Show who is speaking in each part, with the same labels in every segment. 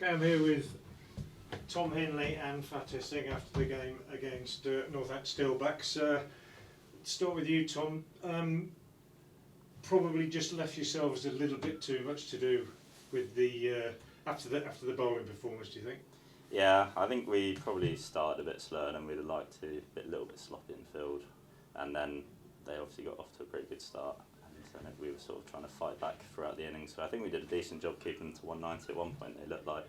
Speaker 1: Okay, I'm here with Tom Hinley and Fateh Singh after the game against Northants Steelbacks. Start with you, Tom. Probably just left yourselves a little bit too much to do with the after the bowling performance. Do you think?
Speaker 2: Yeah, I think we probably started a bit slower than we'd have liked to, a little bit sloppy in field, and then they obviously got off to a pretty good start, and we were sort of trying to fight back throughout the innings. So I think we did a decent job keeping them to 190 at one point. They looked like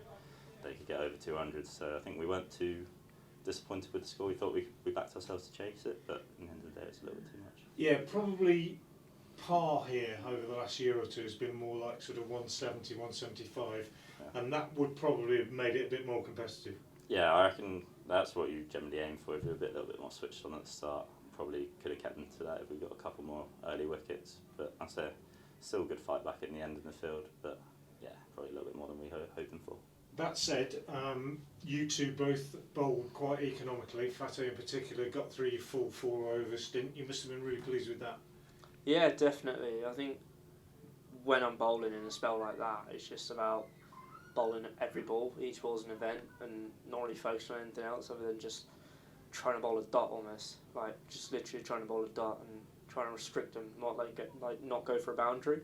Speaker 2: they could get over 200, so I think we weren't too disappointed with the score. We thought we backed ourselves to chase it, but at the end of the day it's a little bit too much.
Speaker 1: Yeah, probably par here over the last year or two has been more like sort of 170, 175, yeah. And that would probably have made it a bit more competitive.
Speaker 2: Yeah, I reckon that's what you generally aim for. If you're a little bit more switched on at the start, probably could have kept them to that if we got a couple more early wickets. But I'd say still a good fight back in the end in the field, but yeah, probably a little bit more than we were hoping for.
Speaker 1: That said, you two both bowled quite economically. Fateh in particular got through your full 4 over stint. You must have been really pleased with that.
Speaker 3: Yeah, definitely. I think when I'm bowling in a spell like that, it's just about bowling every ball. Each ball's an event, and not really focusing on anything else other than just trying to bowl a dot almost. Like just literally trying to bowl a dot and trying to restrict them, not go for a boundary.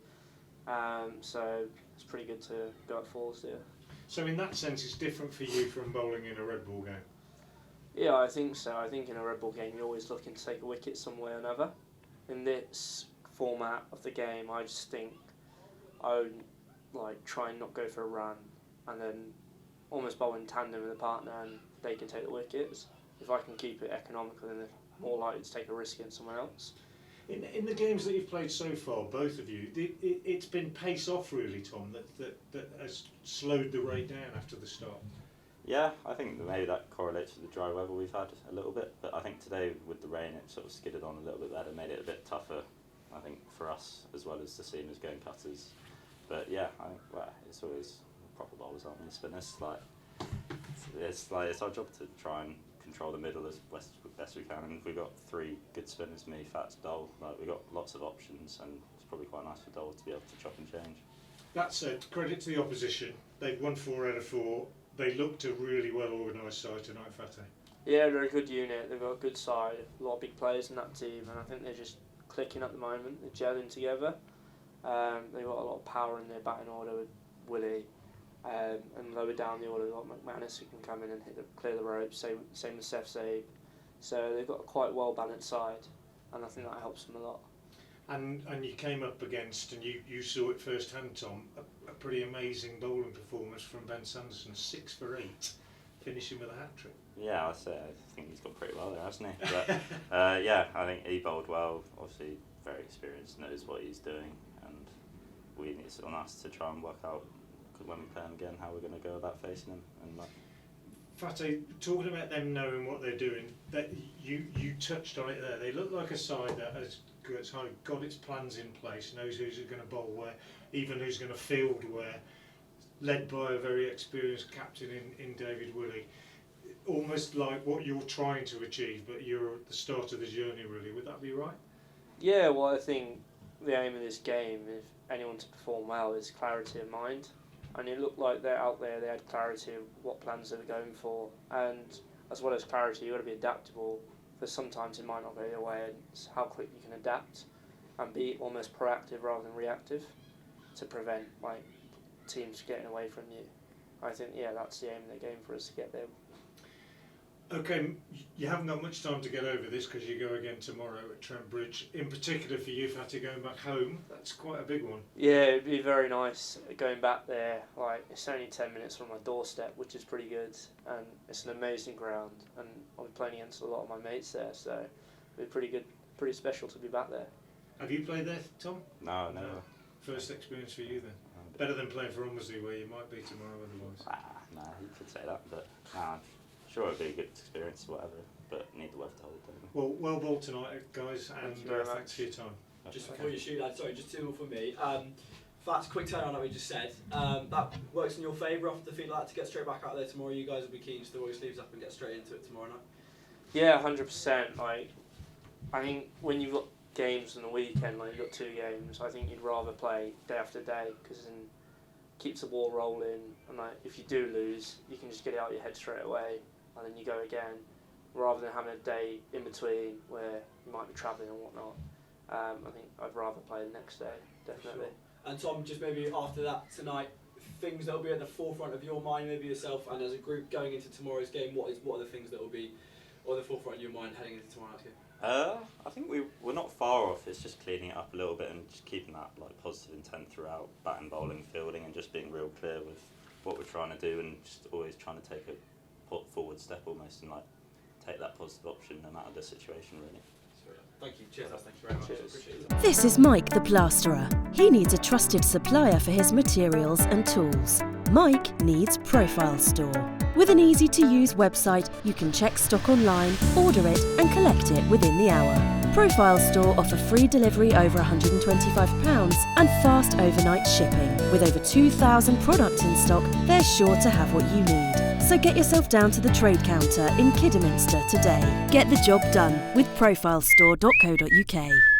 Speaker 3: So it's pretty good to go at fours there.
Speaker 1: So in that sense, it's different for you from bowling in a red ball game.
Speaker 3: Yeah, I think so. I think in a red ball game, you're always looking to take a wicket some way or another. In this format of the game, I just think I would try and not go for a run, and then almost bowl in tandem with a partner, and they can take the wickets. If I can keep it economical, then they're more likely to take a risk against someone else.
Speaker 1: In the games that you've played so far, both of you, it's been pace off really, Tom, that has slowed the rate down after the start.
Speaker 2: Yeah, I think that maybe that correlates with the dry weather we've had a little bit, but I think today with the rain it sort of skidded on a little bit better, made it a bit tougher, I think, for us as well as the seamers going cutters. But yeah, I think it's always proper bowlers aren't the spinners. It's our job to try and control the middle as best we can, and if we've got 3 good spinners, me, Fats, Dole, we've got lots of options, and it's probably quite nice for Dole to be able to chop and change.
Speaker 1: That said, credit to the opposition. They've won 4 out of 4. They looked a really well organised side tonight, Fateh.
Speaker 3: Yeah, they're a good unit. They've got a good side, a lot of big players in that team, and I think they're just clicking at the moment. They're gelling together. They've got a lot of power in their batting order with Willie, and lower down the order, they've got McManus who can come in and clear the ropes. Same with Seth Zabe. So they've got a quite well balanced side, and I think that helps them a lot.
Speaker 1: And you came up against, and you saw it firsthand, Tom, a pretty amazing bowling performance from Ben Sanderson, 6 for 8, finishing with a hat-trick.
Speaker 2: Yeah, I think he's got pretty well there, hasn't he? But yeah, I think he bowled well, obviously very experienced, knows what he's doing, and it's on us to try and work out, when we play him again, how we're going to go about facing him. And
Speaker 1: Fateh, talking about them knowing what they're doing, that you touched on it there. They look like a side that has got its plans in place, knows who's going to bowl where, even who's going to field where, led by a very experienced captain in David Willey. Almost like what you're trying to achieve, but you're at the start of the journey really. Would that be right?
Speaker 3: Yeah, well I think the aim of this game, if anyone to perform well, is clarity of mind. And it looked like they're out there, they had clarity of what plans they were going for, and as well as clarity, you've got to be adaptable, because sometimes it might not go your way, and it's how quick you can adapt and be almost proactive rather than reactive to prevent teams getting away from you. I think, yeah, that's the aim of the game for us to get there.
Speaker 1: Okay, you haven't got much time to get over this because you go again tomorrow at Trent Bridge. In particular for you, Fateh, going back home, that's quite a big one.
Speaker 3: Yeah, it'd be very nice going back there. It's only 10 minutes from my doorstep, which is pretty good, and it's an amazing ground, and I'll be playing against a lot of my mates there, so it'd be pretty good, pretty special to be back there.
Speaker 1: Have you played there, Tom?
Speaker 2: No, never.
Speaker 1: First experience for you then? Better than playing for Umbersley, where you might be tomorrow otherwise.
Speaker 2: No, you could say that, but sure it'd be a good experience, whatever, but need the weather to hold it.
Speaker 1: Well bowled tonight, guys, and thanks for your time.
Speaker 4: Just before you shoot, lad, sorry, just 2 more from me. Fats, quick turn on that we just said. That works in your favour after the like that to get straight back out there tomorrow. You guys will be keen to roll your sleeves up and get straight into it tomorrow night.
Speaker 3: Yeah, 100%. I think when you've got games on the weekend, you've got 2 games, I think you'd rather play day after day, because then keeps the ball rolling, and like if you do lose, you can just get it out of your head straight away, and then you go again, rather than having a day in between where you might be travelling and whatnot. I think I'd rather play the next day, definitely.
Speaker 4: Sure. And Tom, just maybe after that tonight, things that will be at the forefront of your mind, maybe yourself and as a group going into tomorrow's game. What are the things that will be on the forefront of your mind heading into tomorrow night's game?
Speaker 2: I think we're not far off. It's just cleaning it up a little bit and just keeping that like positive intent throughout, batting, bowling, fielding, and just being real clear with what we're trying to do, and just always trying to take a forward step almost, and like take that positive option no matter the situation, really.
Speaker 4: Thank you. Cheers. Thank you very much.
Speaker 3: Cheers.
Speaker 4: Appreciate it.
Speaker 5: This is Mike the Plasterer. He needs a trusted supplier for his materials and tools. Mike needs Profile Store. With an easy-to-use website, you can check stock online, order it and collect it within the hour. Profile Store offer free delivery over £125 and fast overnight shipping. With over 2,000 products in stock, they're sure to have what you need. So get yourself down to the trade counter in Kidderminster today. Get the job done with profilestore.co.uk.